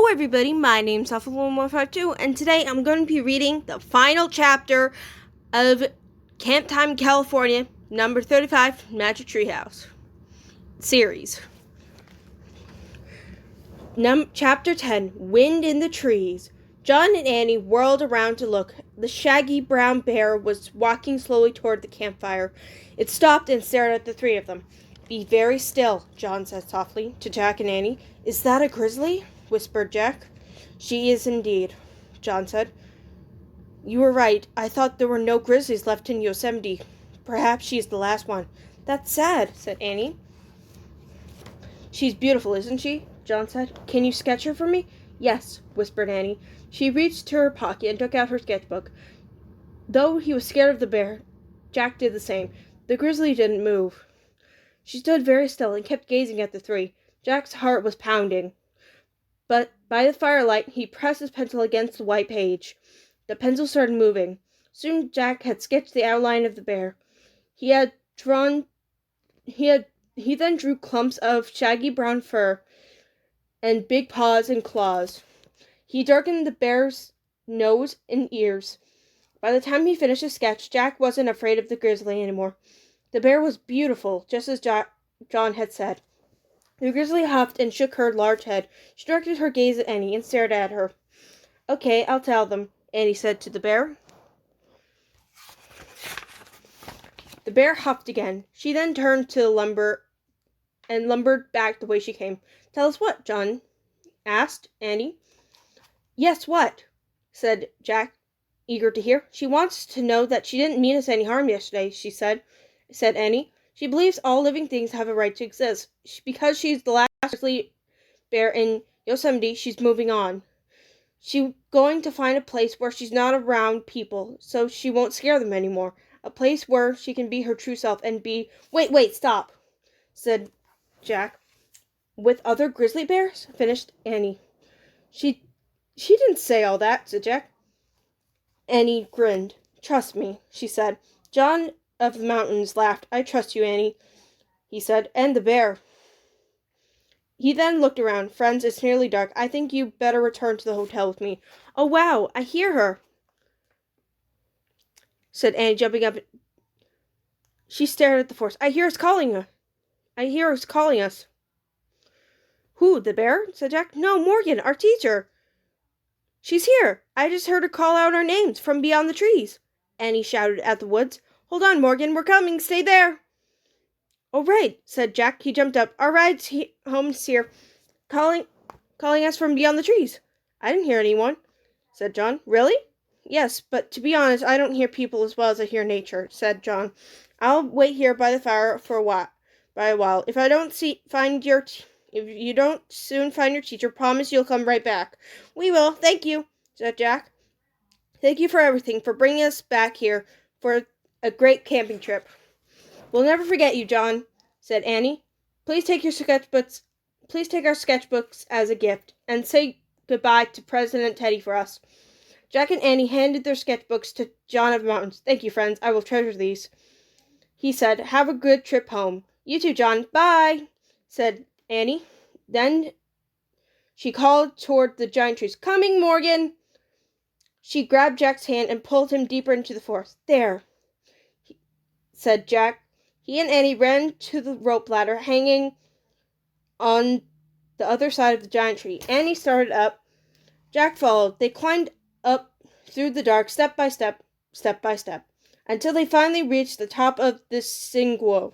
Hello everybody, my name's Alpha1152 and today I'm going to be reading the final chapter of Camp Time California, number 35, Magic Treehouse series. Chapter 10, Wind in the Trees. John and Annie whirled around to look. The shaggy brown bear was walking slowly toward the campfire. It stopped and stared at the three of them. "Be very still," John said softly to Jack and Annie. "Is that a grizzly?" whispered Jack. "She is indeed," John said. "You were right. I thought there were no grizzlies left in Yosemite. Perhaps she's the last one." "That's sad," said Annie. "She's beautiful, isn't she?" John said. "Can you sketch her for me?" "Yes," whispered Annie. She reached to her pocket and took out her sketchbook. Though he was scared of the bear, Jack did the same. The grizzly didn't move. She stood very still and kept gazing at the three. Jack's heart was pounding. But by the firelight, he pressed his pencil against the white page. The pencil started moving. Soon Jack had sketched the outline of the bear. He then drew clumps of shaggy brown fur and big paws and claws. He darkened the bear's nose and ears. By the time he finished his sketch, Jack wasn't afraid of the grizzly anymore. The bear was beautiful, just as John had said. The grizzly huffed and shook her large head. She directed her gaze at Annie and stared at her. "Okay, I'll tell them," Annie said to the bear. The bear huffed again. She then turned to lumbered back the way she came. "Tell us what?" John asked Annie. "Yes, what?" said Jack, eager to hear. "She wants to know that she didn't mean us any harm yesterday," said Annie. "She believes all living things have a right to exist. Because she's the last grizzly bear in Yosemite, she's moving on. She's going to find a place where she's not around people, so she won't scare them anymore. A place where she can be her true self and be—" Wait, stop," said Jack. "With other grizzly bears?" finished Annie. She didn't say all that," said Jack. Annie grinned. "Trust me," she said. John of the Mountains laughed. "I trust you, Annie," he said, "and the bear." He then looked around. "Friends, it's nearly dark. I think you better return to the hotel with me." "Oh, wow, I hear her," said Annie, jumping up. She stared at the forest. I hear her calling us." "Who, the bear?" said Jack. "No, Morgan, our teacher. She's here. I just heard her call out our names from beyond the trees," Annie shouted at the woods. "Hold on, Morgan, we're coming. Stay there." "Oh, right," said Jack. He jumped up. "Our ride's home is here, calling us from beyond the trees." "I didn't hear anyone," said John. "Really?" "Yes, but to be honest, I don't hear people as well as I hear nature," said John. "I'll wait here by the fire for a while. If you don't soon find your teacher, promise you'll come right back." "We will, thank you," said Jack. "Thank you for everything, for bringing us back here for a great camping trip." "We'll never forget you, John," said Annie. Please take our sketchbooks as a gift, and say goodbye to President Teddy for us." Jack and Annie handed their sketchbooks to John of the Mountains. "Thank you, friends. I will treasure these," he said. "Have a good trip home." "You too, John. Bye," said Annie. Then she called toward the giant trees. "Coming, Morgan." She grabbed Jack's hand and pulled him deeper into the forest. "There," said Jack. He and Annie ran to the rope ladder hanging on the other side of the giant tree. Annie started up. Jack followed. They climbed up through the dark, step by step, until they finally reached the top of the sequoia.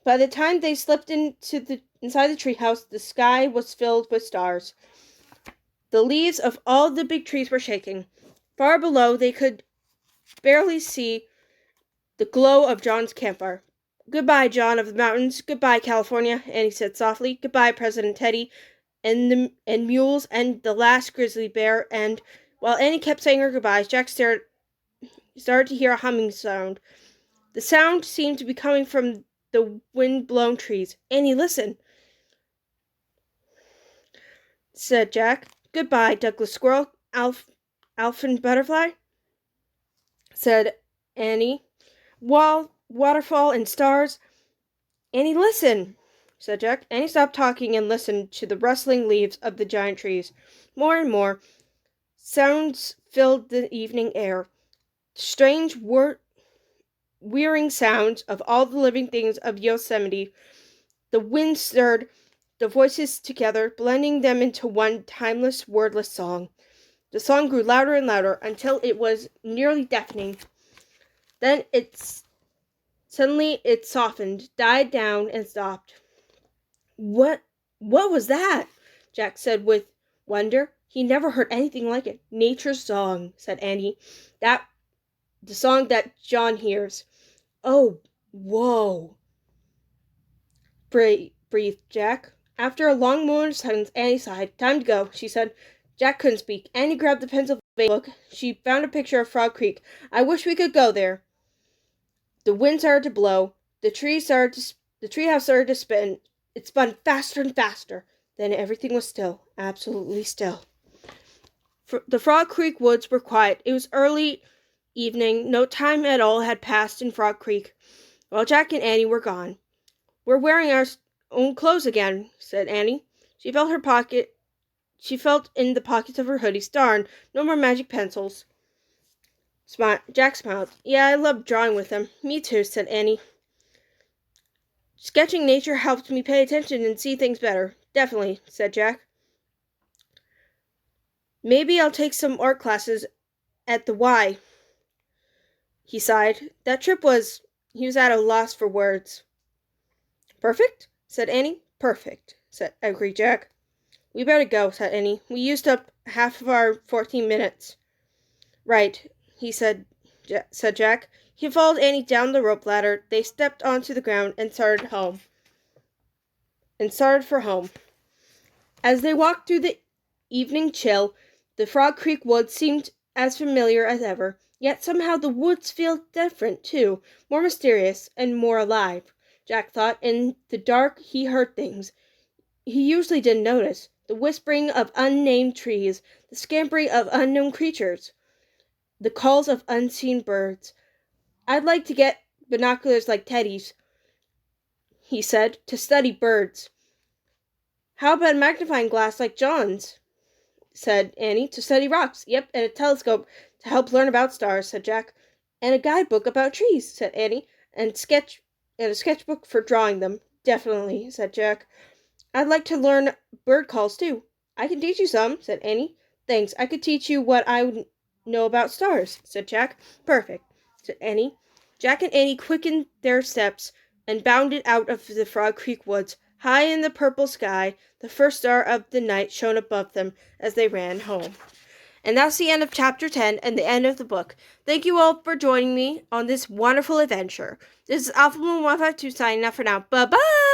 By the time they slipped inside the treehouse, the sky was filled with stars. The leaves of all the big trees were shaking. Far below, they could barely see the glow of John's campfire. "Goodbye, John of the Mountains. Goodbye, California," Annie said softly. "Goodbye, President Teddy, and mules, and the last grizzly bear." And while Annie kept saying her goodbyes, Jack started to hear a humming sound. The sound seemed to be coming from the wind-blown trees. "Annie, listen," said Jack. "Goodbye, Douglas Squirrel, Alphin Butterfly," said Annie. "Waterfall and stars." "Annie, listen," said Jack. Annie stopped talking and listened to the rustling leaves of the giant trees. More and more sounds filled the evening air. Strange, wearing sounds of all the living things of Yosemite. The wind stirred the voices together, blending them into one timeless, wordless song. The song grew louder and louder until it was nearly deafening. Then suddenly it softened, died down, and stopped. What was that? Jack said with wonder. He never heard anything like it. Nature's song, said Annie. The song that John hears. Oh, whoa, breathed Jack. After a long moment of silence, Annie sighed. Time to go, she said. Jack couldn't speak. Annie grabbed the Pennsylvania book. She found a picture of Frog Creek. I wish we could go there. The wind started to blow. The treehouse started to spin. It spun faster and faster. Then everything was still, absolutely still. The Frog Creek woods were quiet. It was early evening. No time at all had passed in Frog Creek, while Jack and Annie were gone. We're wearing our own clothes again, said Annie. She felt in the pockets of her hoodie. Darn, no more magic pencils. Jack smiled. Yeah, I love drawing with them. Me too, said Annie. Sketching nature helped me pay attention and see things better. Definitely, said Jack. Maybe I'll take some art classes at the Y. He sighed. He was at a loss for words. Perfect, said Annie. Perfect, agreed Jack. We better go, said Annie. We used up half of our 14 minutes. Right, said Jack. He followed Annie down the rope ladder. They stepped onto the ground and started for home. As they walked through the evening chill, the Frog Creek woods seemed as familiar as ever. Yet somehow the woods feel different, too, more mysterious and more alive. Jack thought. In the dark, he heard things he usually didn't notice. The whispering of unnamed trees, the scampering of unknown creatures, the calls of unseen birds. I'd like to get binoculars like Teddy's, he said, to study birds. How about a magnifying glass like John's? Said Annie. To study rocks. Yep, and a telescope to help learn about stars, said Jack. And a guidebook about trees, said Annie. And a sketchbook for drawing them. Definitely, said Jack. I'd like to learn bird calls, too. I can teach you some, said Annie. Thanks, I could teach you what I know about stars, said Jack. Perfect, said Annie. Jack and Annie quickened their steps and bounded out of the Frog Creek woods. High in the purple sky, the first star of the night shone above them as they ran home. And that's the end of chapter 10 and the end of the book. Thank you all for joining me on this wonderful adventure. This is Alpha Moon 152 signing off for now. Bye-bye!